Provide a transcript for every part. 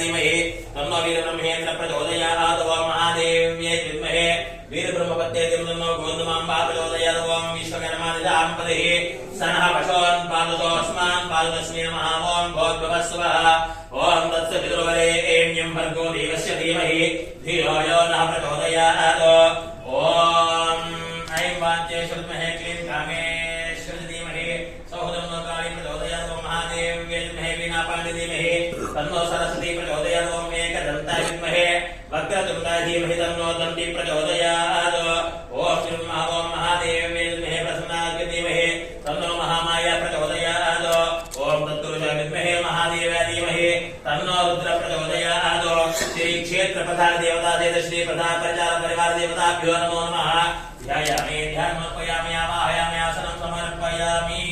धीमहि तन्नो वीरब्रह्मेन्द्र प्रचोदयात् ओम महादेव्यै विद्महे वीरब्रह्मपत्यै तन्नो गोविन्दमाम्बा प्रचोदयात् ओम विश्वकर्मादिजाम्पतिः सनः पशोन् पादतोऽस्मान् पादतस्मै नमः ओम भोद्भवस्वः ओम तत्सवितुर्वरेण्यं भर्गो देवस्य धीमहि धियो यो नः प्रचोदयात् ओम ऐं वाच्येश्वर विद्महे क्लीं कामेश्वर धीमहि सौहृदं काली प्रचोदयात् ओम महादेव्यै विद्महे वीणापाणि धीमहि तन्नो सरस्वती प्रचोदयात् ओम एकदन्ताय विद्महे वक्रतुण्डाय धीमहि तन्नो दन्ती प्रचोदयात् ओम श्री महादेव्यै विद्महे प्रसन्नाय धीमहि तन्नो महामाया प्रचोदयात् ओम तत्पुरुषाय विद्महे महादेवाय धीमहि तन्नो रुद्र प्रचोदयात् श्री क्षेत्र प्रधान देवता देव श्री प्रधान प्रचार परिवार देवताभ्यो नमो नमः ध्यायामि ध्यानमर्पयामि आवाहयामि आसनं समर्पयामि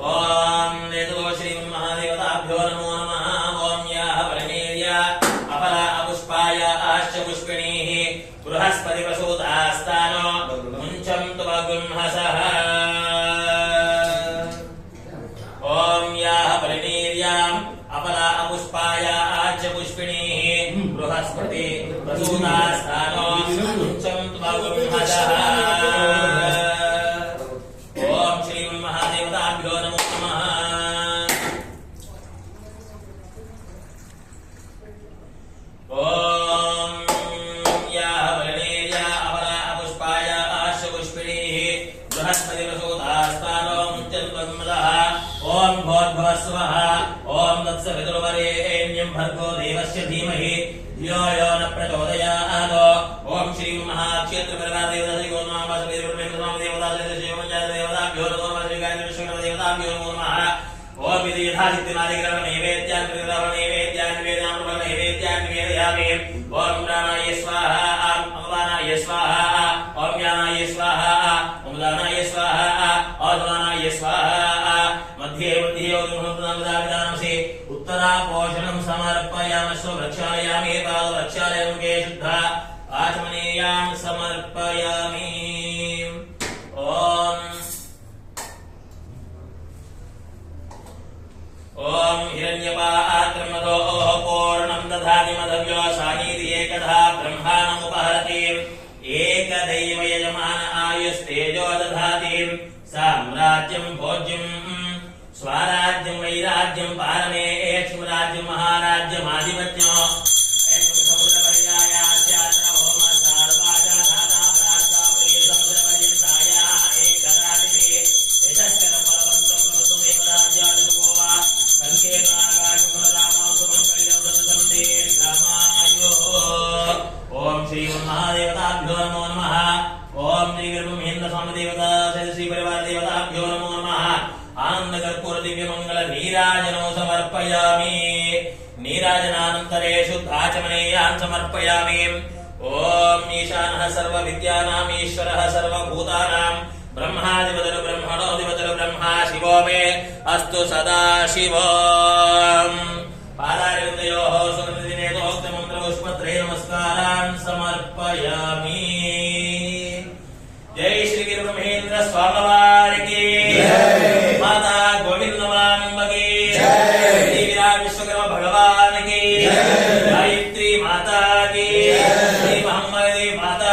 ओम वेदो श्री महादेवताभ्यो नमो नमः ओम याः वरनेर्या अपरा अपुष्पाय आश्च पुष्पिणीः बृहस्पति प्रसूतास्तानो मुञ्चन्तु वगुंहसः ओम याः वरनेर्याम् अपरा अपुष्पाय आश्च पुष्पिणीः बृहस्पति प्रसूतास्तानो मुञ्चन्तु वगुंहसः ओम श्री महादेवताभ्यो नमो नमः ओम याः वरनेर्या अपरा अपुष्पाय आश्च पुष्पिणीः बृहस्पति प्रसूतास्तानो मुञ्चन्तु वगुंहसः ओम भोद्भवस्वः ओम तत्सवितुर्वरेण्यं भर्गो देवस्य धीमहि धियो यो न प्रचोदयात् ओम श्री महाक्षेत्र परिवार देवता श्री गोविन्दमाम्बा श्री वीरब्रह्मेन्द्र देवता श्री शिवमंजय देवताभ्यो नमो नमः श्री गायत्री विश्वकर्मा देवताभ्यो नमो नमः ओम विधि यथासिद्धिमादिग्रह नैवेद्यान् प्रतिग्रह नैवेद्यान् निवेदयामि प्रभव नैवेद्यान् निवेदयामि ओम प्राणाय स्वाहा अमलानाय स्वाहा ओम ज्ञानाय स्वाहा अमलानाय स्वाहा औषधानाय स्वाहा मध्ये मध्ये ओदमुहूर्तनामदाविदानमसि उत्तरापोषणं समर्पयामश्व वृक्षालयामि पादवृक्षालयं के शुद्धा आचमनीयां समर्पयामि ओम हिरण्यपात्रमदो पूर्णं दधाति मदव्यो सानीति एकधा ब्रह्माणमुपहरति एकदैव यजमान आयुस्तेजो दधाति साम्राज्यं भोज्यं स्वराज्यं वैराज्यं पारमेक्षं राज्यं महाराज्यं आधिपत्यं ओम श्री महादेवताभ्यो नमो नमः ओम श्री वीरब्रह्मेन्द्र स्वामी देवता श्री परिवार देवताभ्यो नमो नमः आनंद कर्पूर दिव्य मंगल नीराजनो समर्पयामि नीराजनानन्तरे शुद्धाचमनीयान् समर्पयामि ओम ईशानः सर्व विद्यानाम् ईश्वरः सर्वभूतानां ब्रह्मादिवतरु ब्रह्मणोऽधिपतरु ब्रह्मा शिवो मे अस्तु सदा शिवम् पादारविन्दयोः सुकृतिनेतोक्तमन्त्रपुष्पत्रये नमस्कारान् समर्पयामि जय श्री वीरब्रह्मेन्द्र स्वामी की जय माता गोविन्दमाम्ब की जय श्री विराट विश्वकर्मा भगवान की जय गायत्री माता की जय श्री महामाया माता